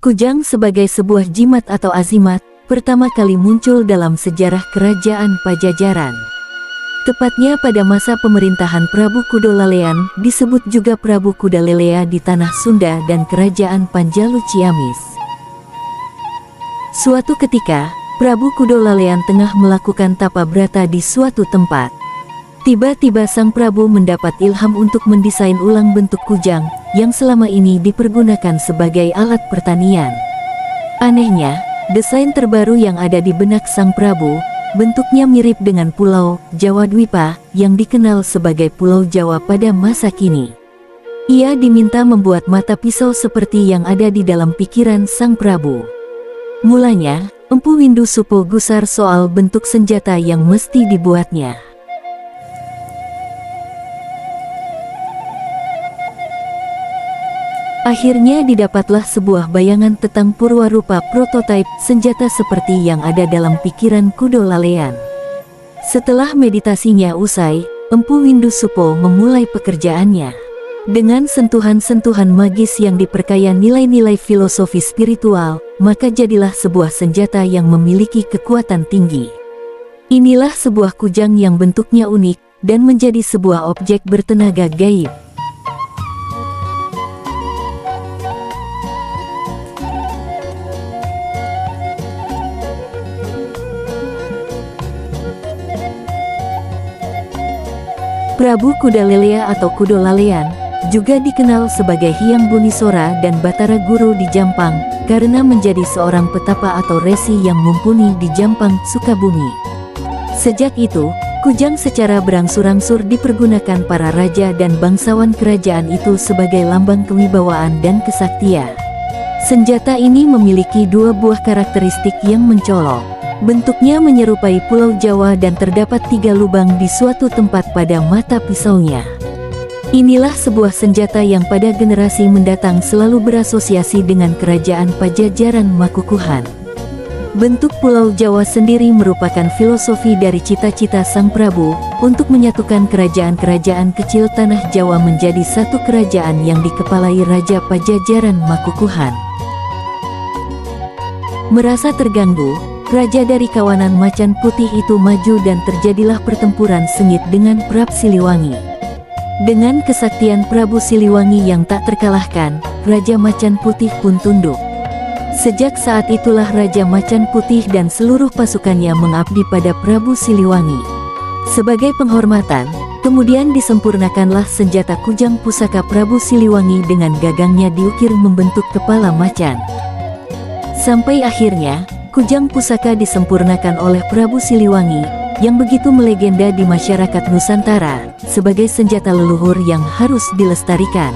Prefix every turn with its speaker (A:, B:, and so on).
A: Kujang sebagai sebuah jimat atau azimat, pertama kali muncul dalam sejarah kerajaan Pajajaran. Tepatnya pada masa pemerintahan Prabu Kudolalean, disebut juga Prabu Kudalelea di tanah Sunda dan kerajaan Panjalu Ciamis. Suatu ketika, Prabu Kudolalean tengah melakukan tapa brata di suatu tempat. Tiba-tiba sang Prabu mendapat ilham untuk mendesain ulang bentuk kujang, yang selama ini dipergunakan sebagai alat pertanian. Anehnya, desain terbaru yang ada di benak sang Prabu, bentuknya mirip dengan Pulau Jawa Dwipa, yang dikenal sebagai Pulau Jawa pada masa kini. Ia diminta membuat mata pisau seperti yang ada di dalam pikiran sang Prabu. Mulanya, Empu Windu Supo gusar soal bentuk senjata yang mesti dibuatnya. Akhirnya didapatlah sebuah bayangan tentang purwarupa prototipe senjata seperti yang ada dalam pikiran Kudolalean. Setelah meditasinya usai, Empu Windu Supo memulai pekerjaannya. Dengan sentuhan-sentuhan magis yang diperkaya nilai-nilai filosofi spiritual, maka jadilah sebuah senjata yang memiliki kekuatan tinggi. Inilah sebuah kujang yang bentuknya unik, dan menjadi sebuah objek bertenaga gaib. Prabu Kudalelea atau Kudolalean, juga dikenal sebagai Hyang Bunisora dan Batara Guru di Jampang, karena menjadi seorang petapa atau resi yang mumpuni di Jampang, Sukabumi. Sejak itu, kujang secara berangsur-angsur dipergunakan para raja dan bangsawan kerajaan itu sebagai lambang kewibawaan dan kesaktian. Senjata ini memiliki dua buah karakteristik yang mencolok. Bentuknya menyerupai Pulau Jawa dan terdapat 3 lubang di suatu tempat pada mata pisaunya. Inilah sebuah senjata yang pada generasi mendatang selalu berasosiasi dengan kerajaan Pajajaran Makukuhan. Bentuk Pulau Jawa sendiri merupakan filosofi dari cita-cita sang Prabu untuk menyatukan kerajaan-kerajaan kecil tanah Jawa menjadi satu kerajaan yang dikepalai Raja Pajajaran Makukuhan. Merasa terganggu, raja dari kawanan Macan Putih itu maju dan terjadilah pertempuran sengit dengan Prabu Siliwangi. Dengan kesaktian Prabu Siliwangi yang tak terkalahkan, Raja Macan Putih pun tunduk. Sejak saat itulah Raja Macan Putih dan seluruh pasukannya mengabdi pada Prabu Siliwangi. Sebagai penghormatan, kemudian disempurnakanlah senjata kujang pusaka Prabu Siliwangi dengan gagangnya diukir membentuk kepala macan. Sampai akhirnya, kujang pusaka disempurnakan oleh Prabu Siliwangi, yang begitu melegenda di masyarakat Nusantara, sebagai senjata leluhur yang harus dilestarikan.